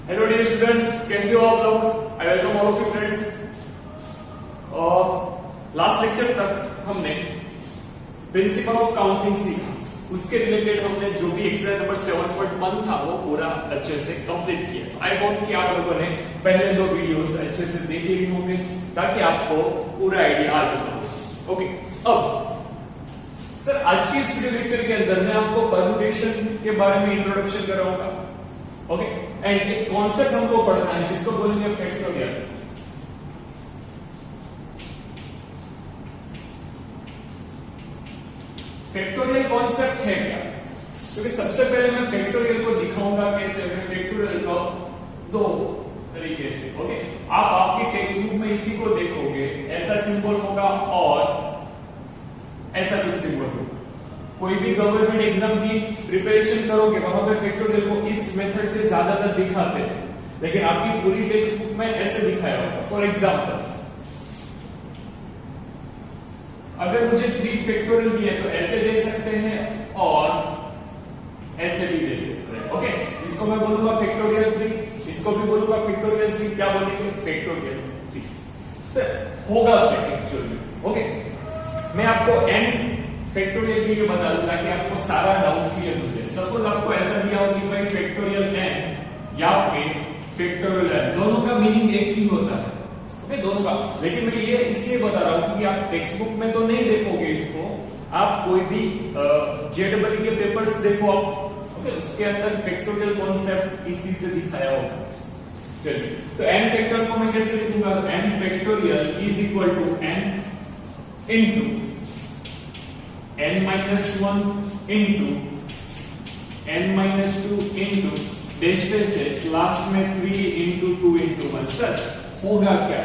Hello dear students, कैसे हो आप लोग? I welcome all of you friends. Last lecture तक हमने प्रिंसिपल ऑफ काउंटिंग सीखा। उसके रिलेटेड हमने जो भी एक्सरसाइज नंबर 7.1 था वो पूरा अच्छे से कंप्लीट किया। आई होप कि आप लोगों ने पहले दो वीडियोस अच्छे से देख लिए होंगे ताकि आपको पूरा आइडिया आ चुका हो। ओके, अब सर आज की इस वीडियो लेक्चर के अंदर मैं आपको परम्यूटेशन के बारे में इंट्रोडक्शन कराऊंगा। ओके, एंड एक कॉन्सेप्ट हमको पढ़ना है जिसको बोलेंगे फैक्टोरियल। फैक्टोरियल कॉन्सेप्ट है क्या? क्योंकि सबसे पहले मैं फैक्टोरियल को दिखाऊंगा कैसे। मैं फैक्टोरियल को दो तरीके से, ओके, आप आपकी टेक्स्ट बुक में इसी को देखोगे, ऐसा सिंबल होगा और ऐसा कुछ सिंबल होगा। कोई भी गवर्नमेंट एग्जाम की प्रिपरेशन करोगे वहां पे फैक्टोरियल को इस मेथड से ज्यादातर दिखाते हैं, लेकिन आपकी पूरी टेक्स्ट बुक में ऐसे दिखाया होगा। फॉर एग्जांपल, अगर मुझे 3 फैक्टोरियल दिया तो ऐसे दे सकते हैं और ऐसे भी दे सकते हैं। ओके, इसको मैं बोलूंगा फैक्टोरियल 3, इसको भी बोलूंगा फैक्टोरियल 3। क्या बोलेंगे? फैक्टोरियल 3। सर होगा क्या एक्चुअली? ओके, मैं आपको एंड फैक्टोरियल के लिए बता दूं ताकि आपको सारा डाउट क्लियर हो जाए। सपोज आपको ऐसा दिया हो कि भाई फैक्टोरियल n या फिर फैक्टोरियल n, दोनों का मीनिंग एक ही होता है। ओके, दोनों का। लेकिन मैं ये इसलिए बता रहा हूं कि आप टेक्स्ट बुक में तो नहीं देखोगे इसको, आप कोई भी जेडबल के पेपर्स देखो आप, ओके, उसके अंदर फैक्टोरियल कॉन्सेप्ट इसी से दिखाया होगा। चलिए, तो n फैक्टर को मैं कैसे लिखूंगा? तो n factorial is equal to n into n minus 1 into n minus 2 into dash dash dash last में 3 into 2 into 1। सर होगा क्या?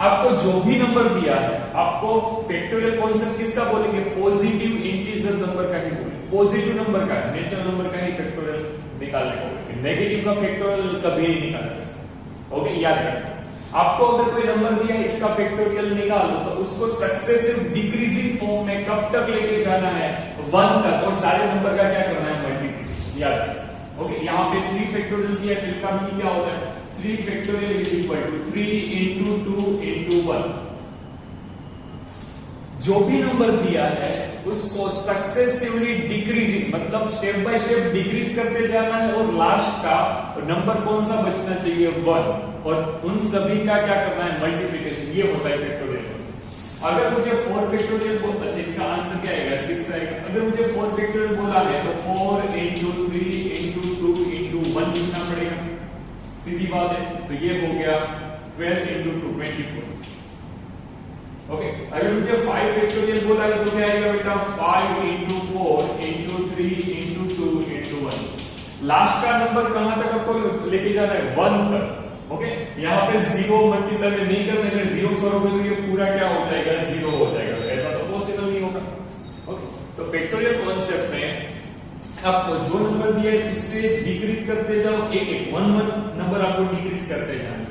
आपको जो भी नंबर दिया है, आपको फैक्टोरियल कॉन्सेप्ट किसका बोलेंगे? पॉजिटिव इंटीजर नंबर का ही बोलेंगे। पॉजिटिव नंबर का, नेचुरल नंबर का ही फैक्टोरियल निकालने को बोलेंगे। नेगेटिव का फैक्टोरियल कभी नहीं निकाल सकते। ओके, याद रखना। आपको अगर कोई नंबर दिया है इसका फैक्टोरियल निकालो तो उसको सक्सेसिव डिक्रीजिंग फॉर्म में कब तक लेके जाना है? 1 तक, और सारे नंबर का क्या करना है? मल्टीप्लिकेशन। याद रखना। ओके, यहाँ पे 3 फैक्टोरियल दिया है तो इसका मीनिंग क्या होता है? 3 factorial is equal to 3 into 2 into 1। जो भी नंबर दिया है उसको सक्सेसिवली डिक्रीजिंग, मतलब स्टेप बाय स्टेप डिक्रीज करते जाना है, और लास्ट का नंबर कौन सा बचना चाहिए? 1, और उन सभी का क्या करना है? मल्टीप्लिकेशन। ये होता है फैक्टोरियल कॉन्सेप्ट। अगर मुझे 4 फैक्टोरियल बोला, अच्छा इसका आंसर क्या आएगा? 6 आएगा। अगर मुझे 4 फैक्टोरियल बोला है तो 4 into 3 into 2 into 1 लिखना पड़ेगा। सीधी बात है। तो ये हो गया 12 into 2 24। ओके, अगर मुझे 5 फैक्टोरियल बोला है तो क्या आएगा बेटा? 5 into 4 into 3 into 2 into 1। Last का नंबर कहां तक आपको लेके जाना है? 1 तक। ओके, यहाँ पे 0 मल्टीप्लाई में नहीं करने, अगर 0 करोगे तो ये पूरा क्या हो जाएगा? 0 हो जाएगा। ऐसा तो पॉसिबल नहीं होगा। ओके, तो फैक्टोरियल कॉन्सेप्ट में आपको जो नंबर दिया है उससे डिक्रीज करते जाओ, एक एक 1 नंबर आपको डिक्रीज करते जाना।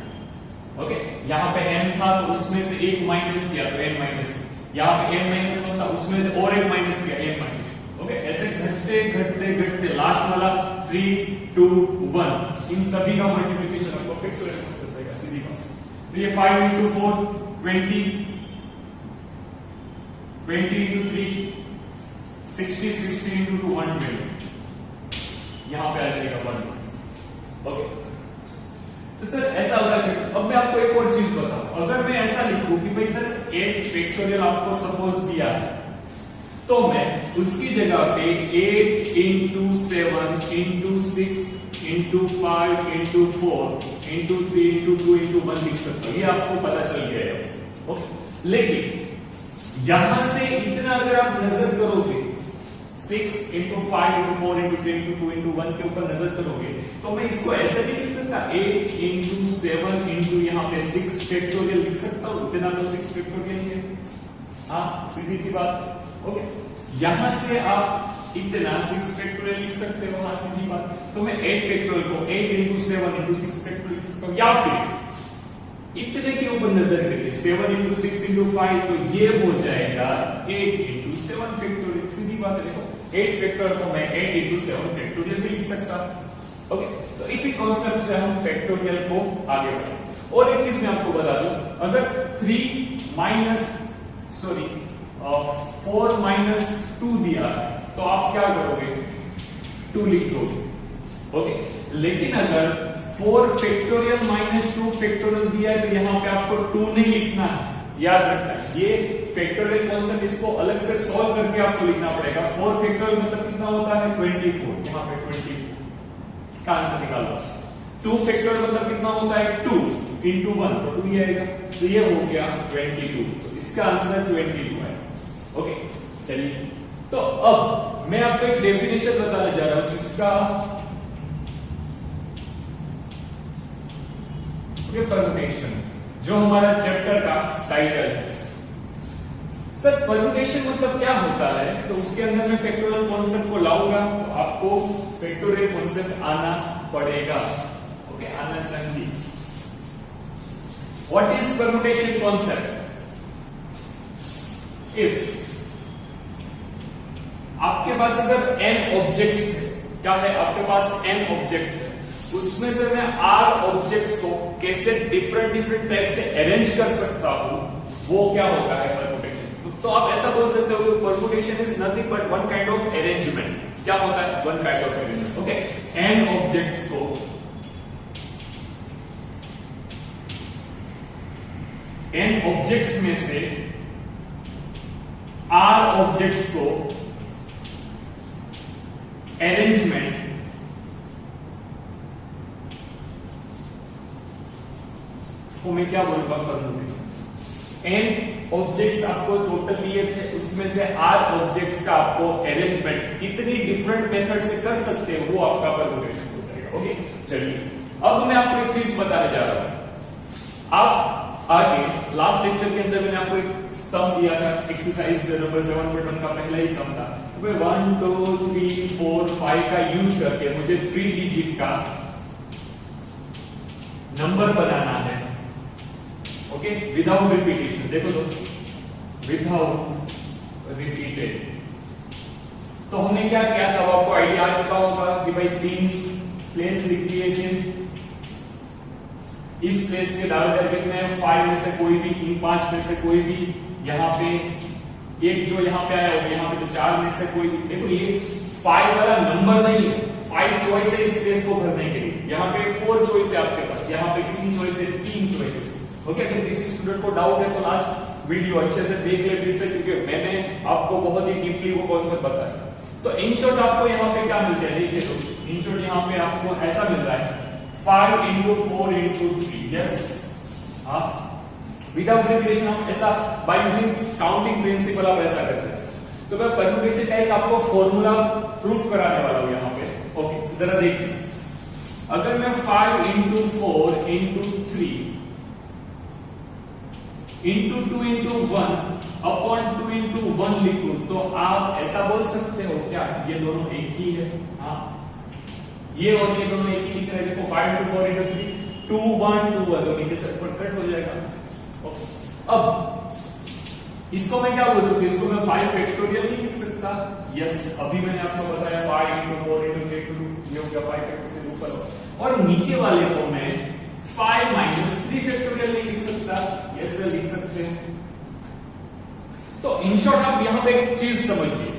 ओके, यहाँ पे n था तो उसमें से एक माइनस किया तो n माइनस 2, यहाँ पे n माइनस 1 था उसमें से और एक माइनस किया n माइनस। ओके, ऐसे घटते घटते घटते लास्ट वाला 3 2 1, इन सभी का मल्टीप्लिकेशन आपको फैक्टोरियल कॉन्सेप्ट देगा। सीधी बात। तो ये 5 into 4 20 20 into 3 60 60 into 2 120, यहां पे आ जाएगा 1। ओके, तो सर ऐसा होता है। अब मैं आपको एक और चीज बताऊं। अगर मैं ऐसा लिखूं कि भाई सर 8 फैक्टोरियल आपको सपोज दिया है, तो मैं उसकी जगह पे 8 into 7 into 6 into 5 into 4 into 3 into 2 into 1 लिख सकता हूं। ये आपको पता चल गया है। ओके, लेकिन यहां से इतना अगर आप नजर करोगे 6 into 5 into 4 into 3 into 2 into 1 के ऊपर नजर करोगे तो मैं इसको ऐसे भी लिख सकता 8 into 7 into यहाँ पे 6 फैक्टोरियल लिख सकता हूं। इतना तो 6 फैक्टोरियल ही है। हाँ, सीधी सी बात। ओके, यहां से आप इतना 6 फैक्टोरियल लिख सकते हो। हाँ, सीधी बात। तो मैं 8 फैक्टोरियल को 8 into 7 into 6 फैक्टोरियल लिख सकता हूं, या फिर इतने के ऊपर नजर करिए 7 into 6 into 5, तो ये हो जाएगा 8 into 7 फैक्टोरियल। सीधी बात है। देखो 8 फैक्टोरियल को मैं 8 into 7 फैक्टोरियल भी लिख सकता। ओके, तो इसी कॉन्सेप्ट से हम फैक्टोरियल को आगे बढ़ेंगे। और एक चीज मैं आपको बता दूं, अगर 4 माइनस 2 दिया है तो आप क्या करोगे, 2 लिख दोगे। ओके, लेकिन अगर 4 फैक्टोरियल माइनस 2 फैक्टोरियल दिया है तो यहां पे आपको 2 नहीं लिखना है, याद रखना है। ये फैक्टोरियल कॉन्सेप्ट, इसको अलग से सॉल्व करके आपको लिखना पड़ेगा। 4 फैक्टोरियल मतलब कितना होता है, 24, यहां पे 24, इसका आंसर निकालो। 2 फैक्टोरियल मतलब कितना होता है, 2 into 1, तो 2 ही आएगा, तो ये हो गया 22, तो इसका आंसर 22 है। ओके, चलिए, तो अब मैं आपको एक डेफिनेशन बताने जा रहा हूं जिसका परम्यूटेशन, जो हमारा चैप्टर का टाइटल है। सर परम्यूटेशन मतलब क्या होता है, तो उसके अंदर मैं फैक्टोरियल कॉन्सेप्ट को लाऊंगा, तो आपको फैक्टोरियल कॉन्सेप्ट आना पड़ेगा। ओके, आना चाहिए। What is permutation concept? If आपके पास अगर n ऑब्जेक्ट्स है, क्या है, आपके पास n ऑब्जेक्ट है, उसमें से मैं r ऑब्जेक्ट्स को कैसे डिफरेंट टाइप से अरेंज कर सकता हूं, वो क्या होता है परम्यूटेशन। तो आप ऐसा बोल सकते हो permutation is nothing but one kind of arrangement. क्या होता है, one kind of arrangement. Okay, n objects को n ऑब्जेक्ट्स में से r ऑब्जेक्ट्स को अरेंजमेंट को मैं क्या बोलूंगा, परम्यूटेशन। n ऑब्जेक्ट्स आपको टोटल लिए थे, उसमें से r ऑब्जेक्ट्स का आपको अरेंजमेंट कितनी डिफरेंट मेथड से कर सकते हो, वो आपका परम्यूटेशन हो जाएगा। ओके, चलिए, अब मैं आपको एक चीज बताने जा रहा हूं। आप आगे लास्ट लेक्चर के अंदर मैंने आपको एक सम दिया था, एक्सरसाइज नंबर 7.1 का पहला ही सम था। 1 2 3 4 5 का यूज करके मुझे 3 डिजिट का नंबर बनाना है। Okay, without repetition. देखो तो, विदाउट रिपीटेड। तो हमने क्या किया था, वो आपको आइडिया आ चुका होगा कि भाई 3 प्लेस लिख दिए थे। इस प्लेस के दावेदार कितने हैं, 5 में से कोई भी, इन 5 में से कोई भी, यहाँ पे एक जो यहाँ पे आया होगा, यहाँ पे तो 4 में से कोई भी। देखो ये 5 वाला नंबर नहीं है, 5 चॉइस है इस प्लेस को भरने के लिए। यहाँ पे 4 चॉइस है आपके पास, यहाँ पे कितनी चॉइस है, 3 चॉइस है। ओके, अगर किसी स्टूडेंट को डाउट है तो लास्ट वीडियो अच्छे से देख ले फिर से, क्योंकि मैंने आपको बहुत ही डीपली वो कॉन्सेप्ट बताया। तो इन शॉर्ट आपको यहाँ पे क्या मिलता है, देखिए तो इन शॉर्ट यहाँ पे आपको ऐसा मिल रहा है 5 into 4 into 3, यस। हाँ, विदाउट रिपीटेशन हम ऐसा बाय यूजिंग काउंटिंग प्रिंसिपल आप ऐसा करते हैं। तो मैं परम्यूटेशन का एक आपको फॉर्मूला प्रूफ कराने वाला हूं यहाँ पे। ओके, जरा देखिए, अगर मैं 5 into 4 into 3 into 2 into 1 upon 2 into 1 लिखूं तो आप ऐसा बोल सकते हो क्या, ये दोनों एक ही है। हाँ, ये और ये दोनों एक ही लिख रहे हैं। देखो 5 into 4 into 3 2 1 2 1, तो नीचे से कट हो जाएगा। अब इसको मैं क्या बोल सकता हूं, इसको मैं 5 फैक्टोरियल नहीं लिख सकता। यस, अभी मैंने आपको बताया 5 into 4 into 3 into 2, ये हो गया 5 फैक्टोरियल ऊपर। और नीचे वाले को मैं 5 minus 3 फैक्टोरियल नहीं लिख सकता। यस सर, लिख सकते हैं। तो इन शॉर्ट आप यहां पे एक चीज समझिए,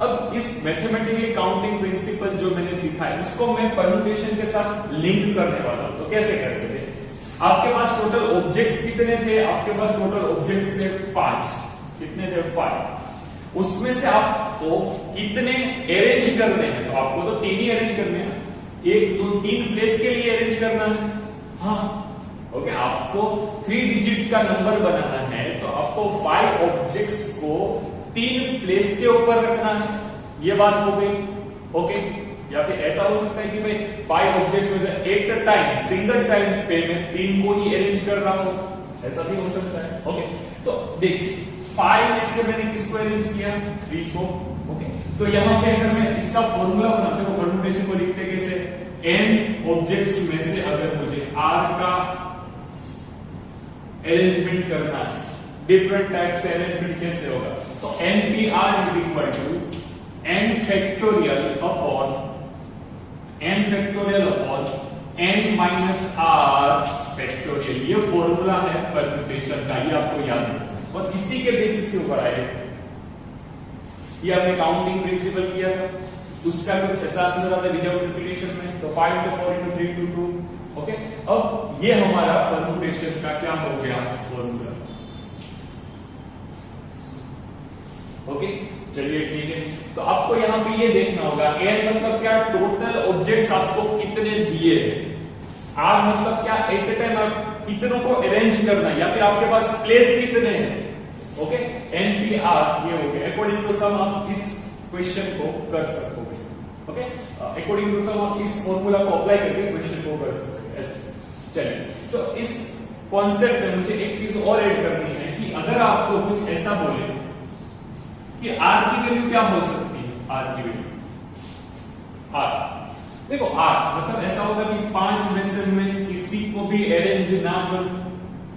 अब इस मैथमेटिकली काउंटिंग प्रिंसिपल जो मैंने सिखाया उसको मैं परम्यूटेशन के साथ लिंक करने वाला हूं। तो कैसे करते थे, आपके पास टोटल ऑब्जेक्ट्स कितने थे, आपके पास टोटल ऑब्जेक्ट्स थे 5, कितने थे 5, उसमें से आपको कितने अरेंज करने हैं, तो आपको तो 3 ही अरेंज करने हैं, 1 2 3 प्लेस के लिए अरेंज करना है। हाँ, ओके, आपको 3 डिजिट्स का नंबर बनाना है तो आपको 5 ऑब्जेक्ट्स को 3 प्लेस के ऊपर रखना है, ये बात हो गई। ओके, या फिर ऐसा हो सकता है कि भाई 5 ऑब्जेक्ट में एट टाइम सिंगल टाइम पे मैं 3 को ही अरेंज कर रहा हूं, ऐसा भी हो सकता है। ओके, तो देखिए 5 में से मैंने किसको अरेंज किया, 3 को। ओके, तो यहां पे अगर मैं इसका फॉर्मूला बनाते हो परम्यूटेशन को लिखते कैसे, n ऑब्जेक्ट्स में से अगर मुझे r का अरेंजमेंट करना है, डिफरेंट टाइप से अरेंजमेंट कैसे होगा, तो npr is equal to n factorial upon n factorial upon n minus r factorial. ये फॉर्मूला है परम्यूटेशन का, ये आपको याद है और इसी के बेसिस के ऊपर आएगा। ये आपने काउंटिंग प्रिंसिपल किया था, उसका कुछ ऐसा आंसर आता है विदाउट रिपीटेशन में, तो 5 into 4 into 3 into 2। ओके, अब ये हमारा परम्यूटेशन का क्या हो गया फॉर्मूला। ओके, चलिए ठीक है। तो आपको यहां पे ये देखना होगा n मतलब क्या, टोटल ऑब्जेक्ट्स आपको कितने दिए हैं, r मतलब क्या, एट ए टाइम आप कितनों को अरेंज करना है या फिर आपके पास प्लेस कितने हैं। ओके, NPR ये हो गया। अकॉर्डिंग टू सम आप इस क्वेश्चन को कर सकोगे। ओके, अकॉर्डिंग टू सम आप इस फॉर्मूला को अप्लाई करके क्वेश्चन को कर सकते ऐसे। चलिए, तो इस कॉन्सेप्ट में मुझे एक चीज और ऐड करनी है कि अगर आपको कुछ ऐसा बोले कि R की वैल्यू क्या हो सकती है, R की वैल्यू R, देखो R मतलब ऐसा होगा कि 5 में से मैं किसी को भी अरेंज ना करूं,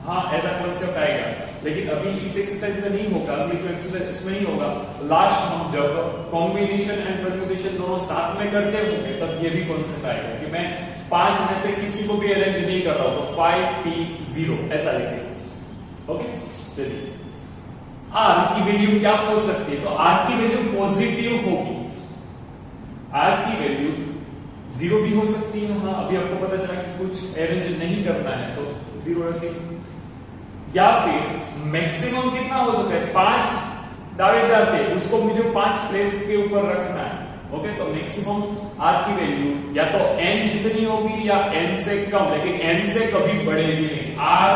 हाँ ऐसा कॉन्सेप्ट आएगा, लेकिन अभी इस एक्सरसाइज में नहीं होगा, अभी जो एक्सरसाइज इसमें नहीं होगा। लास्ट हम जब कॉम्बिनेशन एंड परम्यूटेशन दोनों साथ में करते होंगे तब ये भी कॉन्सेप्ट आएगा कि मैं 5 में से किसी को भी अरेंज नहीं कर रहा हूं, तो 5P0 ऐसा लिखेंगे। ओके, चलिए R की वैल्यू क्या हो सकती है, तो R की वैल्यू पॉजिटिव होगी, R की वैल्यू 0 भी हो सकती है। हाँ, अभी आपको पता चला कि कुछ अरेंज नहीं करना है तो 0 रखेंगे, या फिर मैक्सिमम कितना हो सकता है, 5 दावेदार थे, उसको मुझे 5 प्लेस के ऊपर रखना है। ओके, तो मैक्सिमम R की वैल्यू या तो n जितनी होगी या n से कम, लेकिन n से कभी बढ़ेगी नहीं। R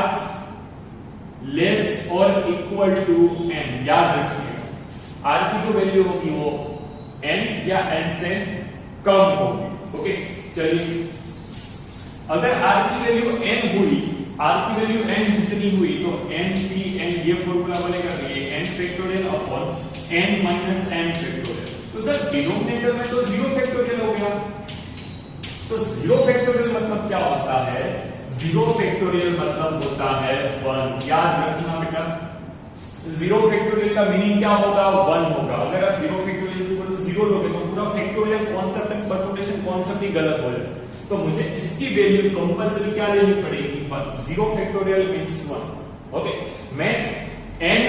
लेस और इक्वल टू n, याद रखिएगा R की जो वैल्यू होगी वो n या n से कम होगी। ओके, चलिए अगर R की वैल्यू n हुई, R की वैल्यू n जितनी हुई तो NPn ये फॉर्मूला बनेगा, ये n factorial upon n minus n factorial. तो सर डिनोमिनेटर में तो 0 फैक्टोरियल हो गया, तो 0 फैक्टोरियल मतलब क्या होता है, 0 फैक्टोरियल मतलब होता है 1। याद रखना बेटा, 0 फैक्टोरियल का मीनिंग क्या होगा, 1 होगा। अगर आप 0 फैक्टोरियल को 0 लोगे तो पूरा फैक्टोरियल कॉन्सेप्ट तक परम्यूटेशन कॉन्सेप्ट ही गलत हो जाएगा। तो मुझे इसकी वैल्यू कंपलसरी क्या लेनी पड़ेगी, 1। 0 फैक्टोरियल मींस 1। ओके, मैं n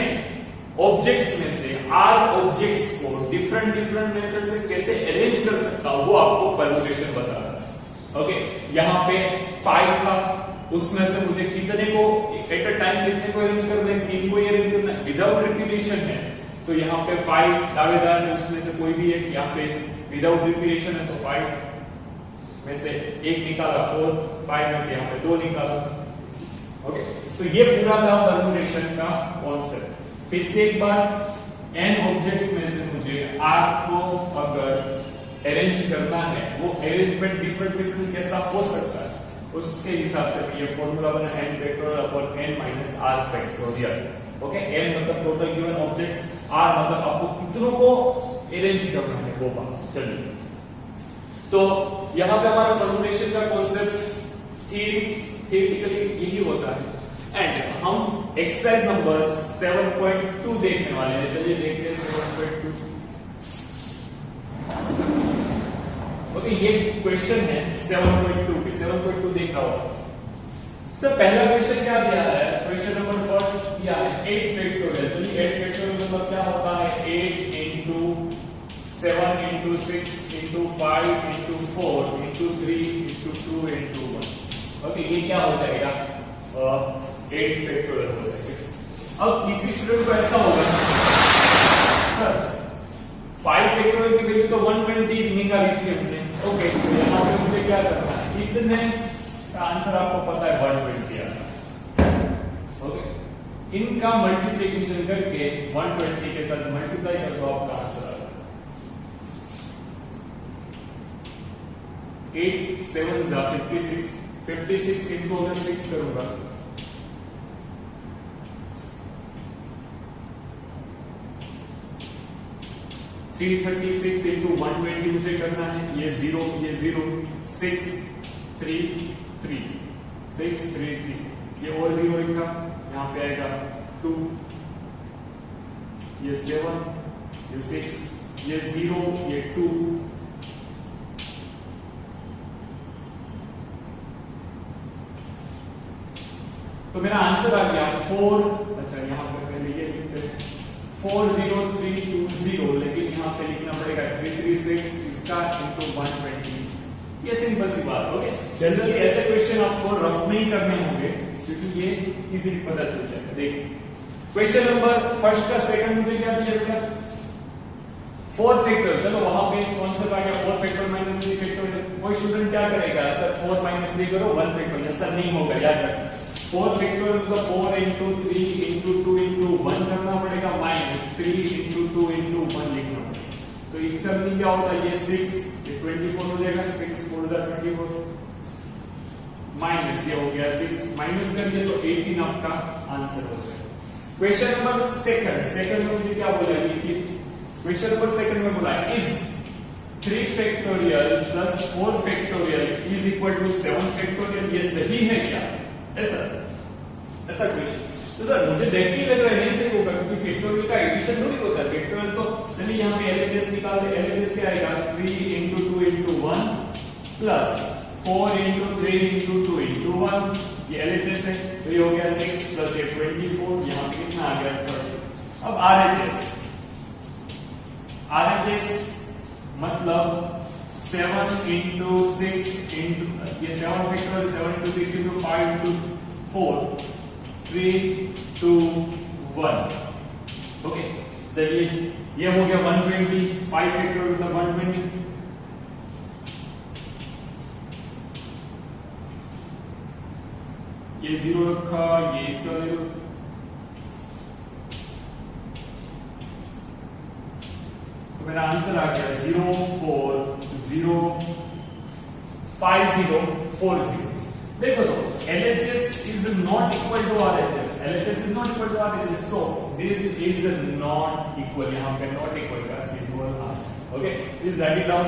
ऑब्जेक्ट्स में से r ऑब्जेक्ट्स को डिफरेंट मेथड से कैसे अरेंज कर सकता हूं वो आपको परम्यूटेशन बता रहा है। ओके, यहां पे 5 था, उसमें से मुझे कितने को एट अ टाइम कितने को अरेंज करना है, 3 को अरेंज करना है, विदाउट रिपीटेशन है। तो यहाँ पे 5 दावेदार है, उसमें से कोई भी एक, यहाँ पे विदाउट रिपीटेशन है तो 5 में से 1 निकाला, 5 में से यहाँ पे 2 निकाला। ओके, तो ये पूरा था परम्यूटेशन का कॉन्सेप्ट। फिर से एक बार, n ऑब्जेक्ट्स में से मुझे r को अगर अरेंज करना है, वो अरेंजमेंट डिफरेंट कैसा हो सकता है, उसके हिसाब से ये फॉर्मूला बना n factorial upon n minus r factorial. Okay, n मतलब टोटल गिवन ऑब्जेक्ट्स, r मतलब आपको कितनों को अरेंज करना है वो बात। चलिए, तो यहां पे हमारा परम्यूटेशन का कॉन्सेप्ट थियरिटिकली यही होता है। एंड हम एक्सरसाइज नंबर 7.2 देखने वाले हैं। चलिए देखते हैं 7.2। ओके, ये क्वेश्चन है 7.2 पे। 7.2 देखा होगा सर। पहला क्वेश्चन क्या दिया है, क्वेश्चन नंबर 1 दिया है 8 फैक्टोरियल। चलिए 8 फैक्टोरियल मतलब क्या होता है, 8 into 7 into 6 into 5 into 4 into 3 into 2 into 1। Okay, ये क्या हो जाएगा, 8 फैक्टोरियल हो जाएगा। अब किसी स्टूडेंट को ऐसा होगा सर 5 फैक्टोरियल की वैल्यू तो 120 निकाली थी हमने। ओके, तो यहाँ पे मुझे क्या करना है, इतने का आंसर आपको पता है 120 आता है। ओके, इनका मल्टीप्लिकेशन करके 120 के साथ मल्टीप्लाई कर दो, आपका आंसर आ जाएगा 8 7 56। 56 into 6 करूंगा, 336 into 120 मुझे करना है। ये 0 6 3 3 6 3 3, ये और 0 लिखा, यहाँ पे आएगा 2, ये 7, ये 6, ये 0, ये 2, तो मेरा आंसर आ गया 4, अच्छा यहाँ पे पहले ये लिखते हैं 40320, लेकिन यहाँ पे लिखना पड़ेगा 336 इसका इंटू 120। ये सिंपल सी बात। ओके, जनरली ऐसे क्वेश्चन आपको रफ में ही करने होंगे क्योंकि ये इजीली पता चल जाएगा। देखिए क्वेश्चन नंबर फर्स्ट का सेकंड मुझे क्या दिया गया, 4 फैक्टोरियल। चलो वहां पे कॉन्सेप्ट आ गया 4 फैक्टोरियल माइनस 3 फैक्टोरियल। कोई स्टूडेंट क्या करेगा, सर 4 माइनस 3 करो 1 फैक्टोरियल, सर नहीं होगा, याद रखना 4 फैक्टोरियल मतलब 4 into 3 into 2 into 1 करना पड़ेगा, माइनस 3 into 2 into 1 लिखना पड़ेगा। तो इससे मतलब क्या होता है, ये 6 ये 24 हो जाएगा, 6 4 24 माइनस ये हो गया 6 माइनस करिए तो 18 आपका आंसर हो जाएगा। क्वेश्चन नंबर सेकंड में मुझे क्या बोला, देखिए क्वेश्चन नंबर सेकंड में बोला is 3 factorial plus 4 factorial is equal to 7 factorial. ये सही है क्या, ऐसा क्वेश्चन। तो सर मुझे देख के लग रहा है नहीं सही होगा क्योंकि फैक्टोरियल का एडिशन थोड़ी होता है। फैक्टोरियल तो चलिए यहाँ पे एलएचएस निकाल दे, एलएचएस क्या आएगा 3 into 2 into 1 plus 4 into 3 into 2 into 1, ये एलएचएस है तो ये हो गया 6 प्लस ये 24, यहाँ पे कितना आ गया 30। अब आरएचएस मतलब 7 into 6 into ये 7 factorial 7 into 6 into 5 into 4 3 2 1। Okay चलिए ये हो गया 120, 5 फैक्टोरियल मतलब 120, ये 0 रखा, ये इसका 0, तो मेरा आंसर आ गया 0405040। देखो तो LHS is not equal to RHS, LHS is not equal to RHS, so this is not equal, यहाँ पे not equal का सिंबल आ। Okay please write it down.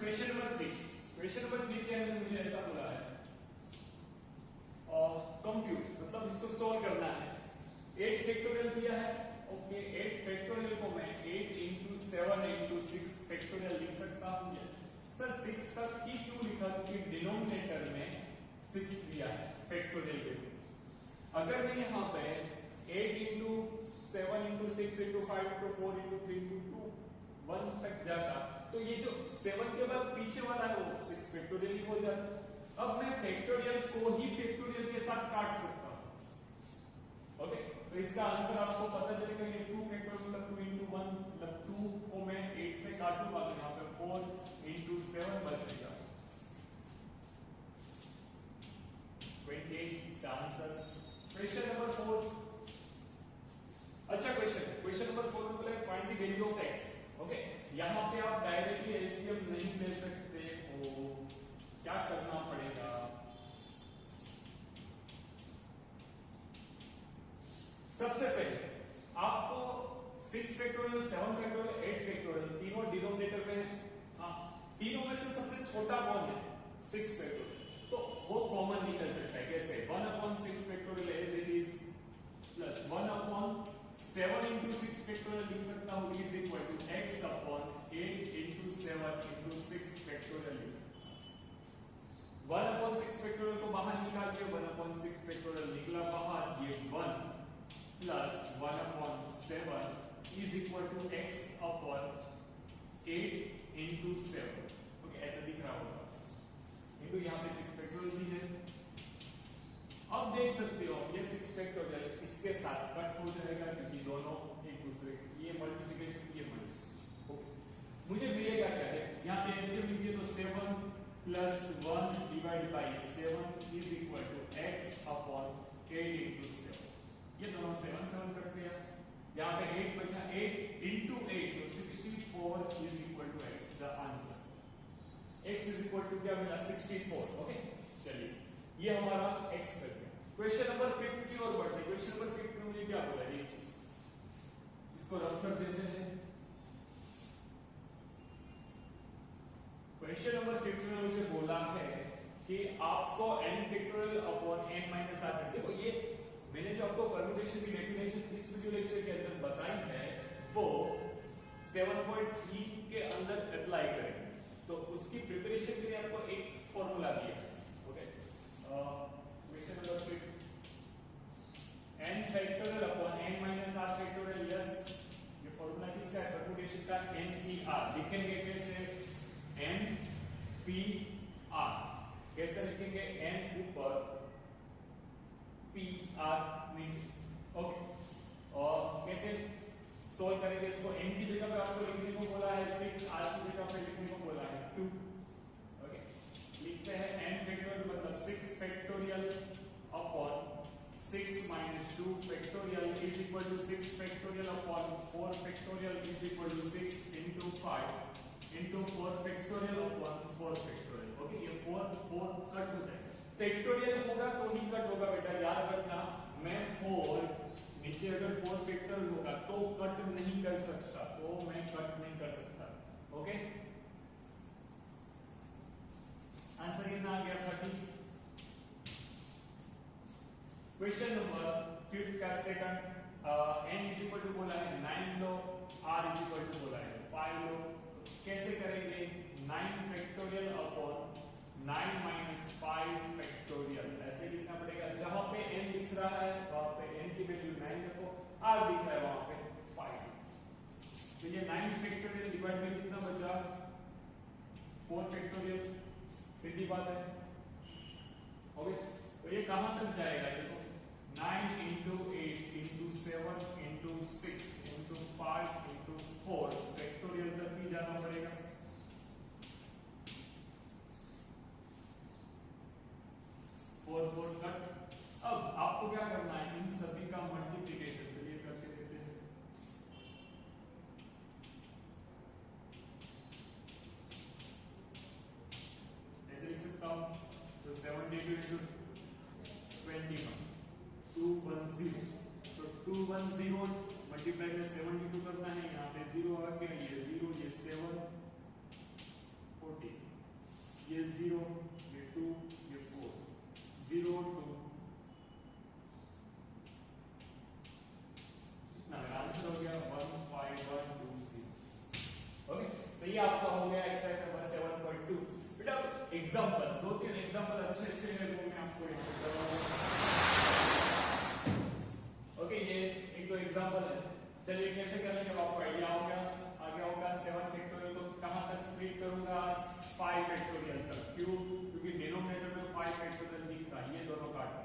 Question number 3 के अंदर मुझे ऐसा बोला है कंप्यूट मतलब इसको सॉल्व करना है। 8 फैक्टोरियल दिया है, ओके 8 फैक्टोरियल को मैं 8 into 7 into 6 फैक्टोरियल लिख सकता हूं। सर 6 तक ही क्यों लिखा, क्योंकि डिनोमिनेटर में 6 दिया है फैक्टोरियल के लिए। अगर मैं यहाँ पे 8 into 7 into 6 into 5 into 4 into 3 into 2 1 तक जाता तो ये जो 7 के बाद पीछे वाला है वो 6 फैक्टोरियल ही हो जाता। अब मैं फैक्टोरियल को ही फैक्टोरियल के साथ काट सकता हूं। ओके तो इसका आंसर आपको पता चलेगा, ये 2 फैक्टोरियल मतलब 2 into 1 मतलब 2 को मैं 8 से काटूंगा तो यहाँ पे 4 into 7 बचेगा 28 इसका आंसर। क्वेश्चन नंबर 4 अच्छा क्वेश्चन नंबर 4 में बोला find the value of x। Okay यहाँ पे आप डायरेक्टली एलसीएम नहीं ले सकते हो, क्या करना पड़ेगा, सबसे पहले आपको 6 फैक्टोरियल 7 फैक्टोरियल 8 फैक्टोरियल तीनों डिनोमिनेटर पे है। हाँ तीनों में से सबसे छोटा कौन है 6 फैक्टोरियल, तो वो कॉमन निकल सकता है। कैसे 1/6 factorial as it is plus 1/7 into 6 factorial लिख सकता हूं is equal to x upon 8 into 7 into 6 factorial लिख सकता हूं। 1/6 फैक्टोरियल को बाहर निकाल के 1/6 फैक्टोरियल निकला बाहर, ये 1 plus 1/7 is equal to x upon 8 into 7। Okay ऐसा दिख रहा होगा, इनको यहाँ पे 6 फैक्टोरियल भी है। अब देख सकते हो ये 6 फैक्टोरियल इसके साथ कट हो जाएगा क्योंकि दोनों एक दूसरे ये मल्टीप्लिकेशन ये मल्टीप्लिकेशन। ओके मुझे मिलेगा क्या है, यहाँ पे ऐसे लीजिए तो 7 plus 1 divide by 7 is equal to x upon 8 into 7। ये दोनों 7 7 कट गया, यहाँ पे 8 बचा, 8 into 8 तो 64 is equal to x। The answer x is equal to क्या मिला 64। ओके चलिए ये हमारा x कर गया। क्वेश्चन नंबर 5 की ओर बढ़ते हैं। क्वेश्चन नंबर 5 में मुझे क्या बोला है, इसको रफ कर देते हैं। क्वेश्चन नंबर 5 में मुझे बोला है कि आपको n factorial upon n minus r। देखो ये मैंने जो आपको परम्यूटेशन की डेफिनेशन इस वीडियो लेक्चर के अंदर बताई है वो 7.3 के अंदर अप्लाई करेंगे। तो उसकी प्रिपरेशन के लिए आपको एक फॉर्मूला दिया है, okay. Question number 3, n factorial upon n minus r factorial, yes ये फॉर्मूला किसका है, परम्यूटेशन का, NPR लिखेंगे कैसे, NPR कैसे लिखेंगे, n ऊपर PR नीचे, ओके। और कैसे सॉल्व करेंगे इसको, n की जगह पे आपको लिखने को बोला है 6, r की जगह पे लिखने को बोला है 2, ओके। लिखते हैं n फैक्टोरियल मतलब 6 factorial upon 6 minus 2 factorial is equal to 6 factorial upon 4 factorial is equal to 6 into 5 into 4 factorial upon 4 factorial, okay. ये 4 कट हो जाएगा, फैक्टोरियल होगा तो ही कट होगा बेटा, याद रखना। मैं 4 नीचे अगर 4 फैक्टोरियल होगा तो कट नहीं कर सकता, तो मैं कट नहीं कर सकता, ओके। आंसर कितना आ गया, 30। क्वेश्चन नंबर 5 का second, n is equal to बोला है 9 लो, r इज इक्वल टू बोला है 5 लो, तो कैसे करेंगे, 9 फैक्टोरियल अपॉन 9 माइनस 5 फैक्टोरियल ऐसे लिखना पड़ेगा। जहां पे n दिख रहा है वहां पे n की वैल्यू 9 रखो, r दिख रहा है वहां पे 5। तो ये 9 फैक्टोरियल डिवाइड में कितना बचा, 4 फैक्टोरियल, सीधी बात है, ओके। तो ये कहां तक जाएगा, देखो 9 into 8 into 7 into 6 into 5 into 4 factorial तक भी जाना पड़ेगा। Four cut. अब आपको क्या करना है, इन सभी का मल्टीप्लिकेशन, चलिए करके देते हैं। ऐसे लिख सकता हूं, तो 72 into 21 210, तो 210 मल्टीप्लाई में 72 करना है, यहाँ पे 0 आ गया, ये 0, ये 7 14, ये 0, ये 2, ये 4, 0 2, इतना मेरा आंसर हो गया 15120, ओके। तो ये आपका हो गया एक्सरसाइज नंबर 7.2। बेटा एग्जांपल, 2-3 एग्जांपल अच्छे हैं वो मैं आपको यहाँ पे करवाऊंगा, ओके। ये एक दो एग्जांपल है, चलिए कैसे करेंगे आपको आइडिया हो गया, आ गया होगा। 7 फैक्टोरियल को कहां तक स्प्लिट करूंगा, 5 फैक्टोरियल तक, क्यों, क्योंकि डिनोमिनेटर में 5 फैक्टोरियल दिख रहा है, ये दोनों काटा,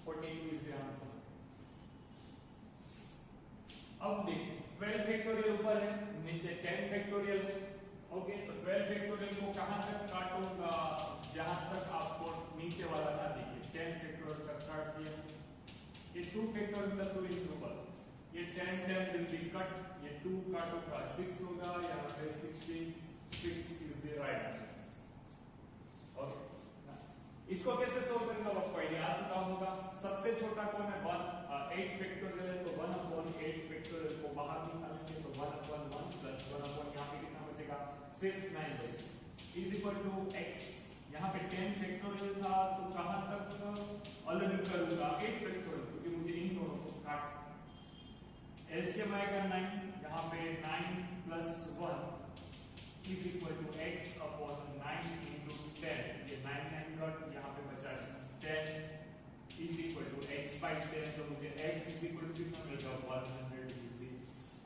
42 इज द आंसर। अब देखिए 12 फैक्टोरियल ऊपर है, नीचे 10 फैक्टोरियल है, ओके। तो 12 फैक्टोरियल को कहां तक काटूंगा, जहां तक आपको नीचे वाला ना दिखे, 10 फैक्टोरियल तक काट दिया। ये 2 फैक्टोरियल का 2 into 1, ये 10 will be cut, ये 2 काटूंगा 6 होगा, यहाँ पे 66 is the right answer, okay. इसको कैसे सोल्व करेंगे आपको आइडिया आ चुका होगा। सबसे छोटा कौन है, 8 फैक्टोरियल है, तो 1/8 फैक्टोरियल को बाहर निकालेंगे, तो 1/1 प्लस 1/, यहाँ पे कितना बचेगा, 6/9 इज इक्वल टू x। यहाँ पे 10 फैक्टोरियल था, तो कहां तक अलग करूंगा, 8 फैक्टोरियल, क्योंकि मुझे इन दोनों को काट, एलसीएम आएगा 9, यहाँ पे 9 plus 1 is equal to x upon 9 into 10, ये 9 कट, यहाँ पे बचा 10 is equal to x by 10, तो मुझे x इज इक्वल टू कितना मिलेगा, 100 इज द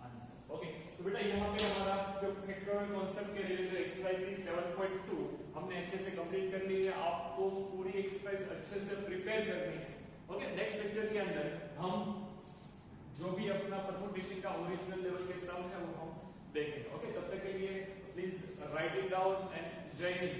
आंसर, ओके। तो बेटा यहाँ पे हमारा जो फैक्टोरियल कांसेप्ट के रिलेटेड एक्सरसाइज थी 7.2 हमने अच्छे से कंप्लीट कर ली है। आपको पूरी एक्सरसाइज अच्छे से प्रिपेयर करनी है, ओके। नेक्स्ट लेक्चर के अंदर हम जो भी अपना परम्यूटेशन का ओरिजिनल लेवल के सम है वो हम देखेंगे, ओके। तब तक के लिए please write it down and जय हिंद।